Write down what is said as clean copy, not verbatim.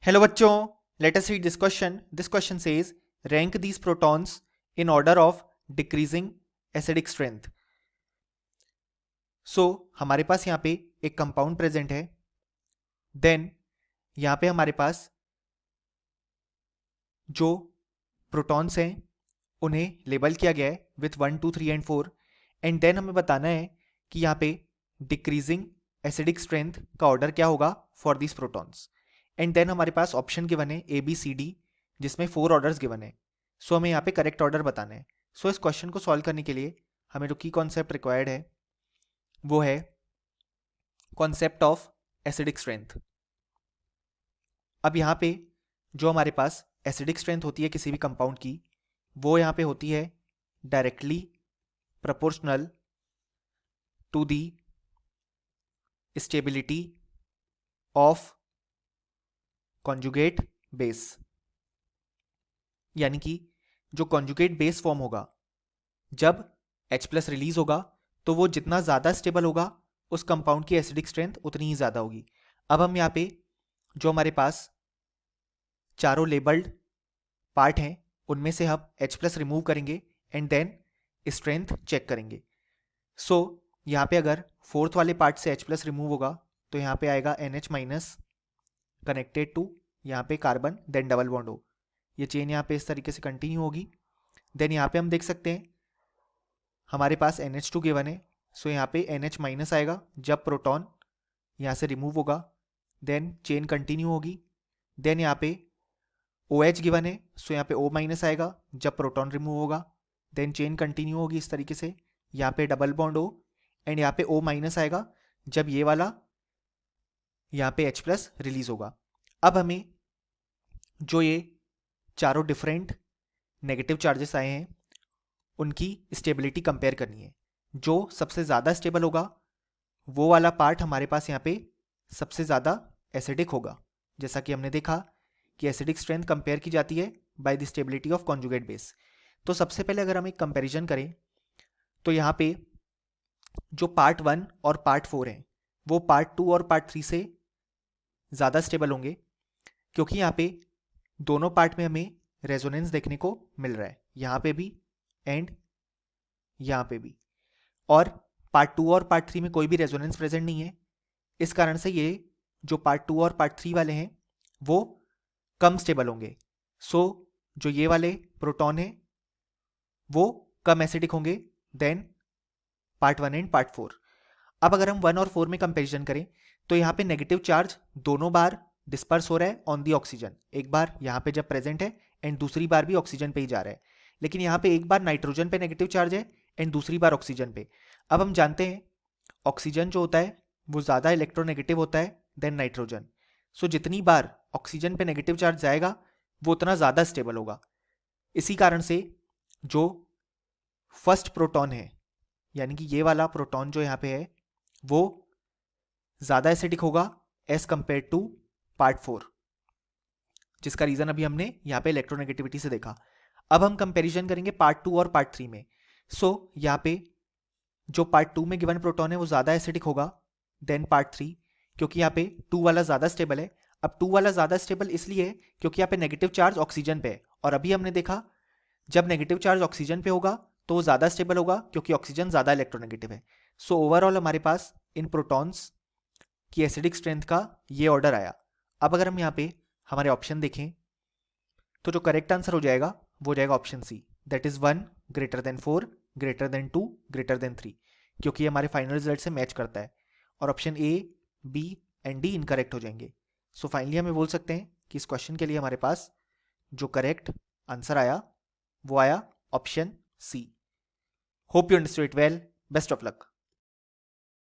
Hello बच्चों, let us read this question. This question says rank these protons in order of decreasing acidic strength. So हमारे पास यहाँ पे एक compound present है, then यहाँ पे हमारे पास जो प्रोटॉन्स हैं उन्हें लेबल किया गया है विथ 1 2 3 एंड 4 एंड देन हमें बताना है कि यहाँ पे डिक्रीजिंग एसिडिक स्ट्रेंथ का ऑर्डर क्या होगा for this protons and then हमारे पास ऑप्शन गिवन है ए बी सी डी जिसमें 4 ऑर्डर्स गिवन है. सो हमें यहाँ पे करेक्ट ऑर्डर बताना है. सो इस क्वेश्चन को सॉल्व करने के लिए हमें जो की कॉन्सेप्ट रिक्वायर्ड है वो है कॉन्सेप्ट ऑफ एसिडिक स्ट्रेंथ. अब यहाँ पे जो हमारे पास एसिडिक स्ट्रेंथ होती है किसी भी कंपाउंड की वो यहाँ पे होती है directly proportional to the stability of conjugate base. यानी कि जो कॉन्जुगेट बेस फॉर्म होगा जब H+ रिलीज होगा तो वो जितना ज़्यादा स्टेबल होगा उस कंपाउंड की एसिडिक स्ट्रेंथ उतनी ही ज़्यादा होगी. अब हम यहाँ पे जो हमारे पास चारों लेबल्ड पार्ट हैं उनमें से हम H+ रिमूव करेंगे एंड देन स्ट्रेंथ चेक करेंगे. सो यहाँ पे अगर फोर्थ वाले पार्ट से H+ रिमूव होगा तो यहाँ पे आएगा NH- कनेक्टेड टू यहाँ पे कार्बन देन डबल बॉन्ड हो. ये चेन यहाँ पे इस तरीके से कंटिन्यू होगी. देन यहाँ पे हम देख सकते हैं हमारे पास NH2 गिवन है. सो यहाँ पे NH- आएगा जब प्रोटॉन यहाँ से रिमूव होगा. देन चेन कंटिन्यू होगी. देन यहाँ पे OH गिवन है. सो यहाँ पे O- आएगा जब प्रोटॉन रिमूव होगा. देन चेन कंटिन्यू होगी इस तरीके से. यहाँ पे डबल बॉन्ड हो एंड यहाँ पे O- आएगा जब ये वाला यहाँ पे H+ रिलीज होगा. अब हमें जो ये चारों डिफरेंट नेगेटिव चार्जेस आए हैं उनकी स्टेबिलिटी कंपेयर करनी है. जो सबसे ज़्यादा स्टेबल होगा वो वाला पार्ट हमारे पास यहाँ पे सबसे ज़्यादा एसिडिक होगा. जैसा कि हमने देखा कि एसिडिक स्ट्रेंथ कंपेयर की जाती है by the stability of conjugate base. तो सबसे पहले अगर हम एक कंपैरिजन करें तो यहाँ पे जो पार्ट 1 और पार्ट 4 हैं वो पार्ट 2 और पार्ट 3 से ज़्यादा स्टेबल होंगे क्योंकि यहाँ पे दोनों पार्ट में हमें रेजोनेंस देखने को मिल रहा है, यहाँ पे भी एंड यहाँ पे भी. और पार्ट 2 और पार्ट 3 में कोई भी रेजोनेंस प्रेजेंट नहीं है. इस कारण से ये जो पार्ट 2 और पार्ट 3 वाले हैं वो कम स्टेबल होंगे. सो जो ये वाले प्रोटॉन हैं वो कम एसिडिक होंगे देन पार्ट 1 एंड पार्ट 4. अब अगर हम 1 और 4 में कंपेरिजन करें तो यहाँ पे नेगेटिव चार्ज दोनों बार डिस्पर्स हो रहा है ऑन दी ऑक्सीजन. एक बार यहाँ पे जब प्रेजेंट है एंड दूसरी बार भी ऑक्सीजन पे ही जा रहा है. लेकिन यहाँ पे एक बार नाइट्रोजन पे नेगेटिव चार्ज है एंड दूसरी बार ऑक्सीजन पे. अब हम जानते हैं ऑक्सीजन जो होता है वो ज़्यादा इलेक्ट्रोनेगेटिव होता है देन नाइट्रोजन. सो जितनी बार ऑक्सीजन पे नेगेटिव चार्ज जाएगा वो उतना ज़्यादा स्टेबल होगा. इसी कारण से जो फर्स्ट प्रोटॉन है यानी कि ये वाला प्रोटॉन जो यहाँ पे है वो ज़्यादा एसिडिक होगा एज कंपेयर टू पार्ट 4, जिसका रीज़न अभी हमने यहाँ पे इलेक्ट्रोनेगेटिविटी से देखा. अब हम कंपैरिजन करेंगे पार्ट 2 और पार्ट 3 में. सो यहाँ पे जो पार्ट 2 में गिवन प्रोटॉन है वो ज़्यादा एसिडिक होगा देन पार्ट 3 क्योंकि यहाँ पे 2 वाला ज़्यादा स्टेबल है. अब 2 वाला ज़्यादा स्टेबल इसलिए है क्योंकि यहाँ पे नेगेटिव चार्ज ऑक्सीजन पे है और अभी हमने देखा जब नेगेटिव चार्ज ऑक्सीजन पे होगा तो वो ज़्यादा स्टेबल होगा क्योंकि ऑक्सीजन ज़्यादा इलेक्ट्रोनेगेटिव है. सो ओवरऑल हमारे पास इन प्रोटॉन्स की एसिडिक स्ट्रेंथ का ये ऑर्डर आया. अब अगर हम यहाँ पे हमारे ऑप्शन देखें तो जो करेक्ट आंसर हो जाएगा वो जाएगा option C, that is 1 greater than 4 greater than 2 greater than 3 क्योंकि हमारे फाइनल रिजल्ट से मैच करता है. और option A B and D incorrect हो जाएंगे. सो फाइनली हमें बोल सकते हैं कि इस क्वेश्चन के लिए हमारे पास जो करेक्ट आंसर आया वो आया option C. Hope you understood it well. Best of luck.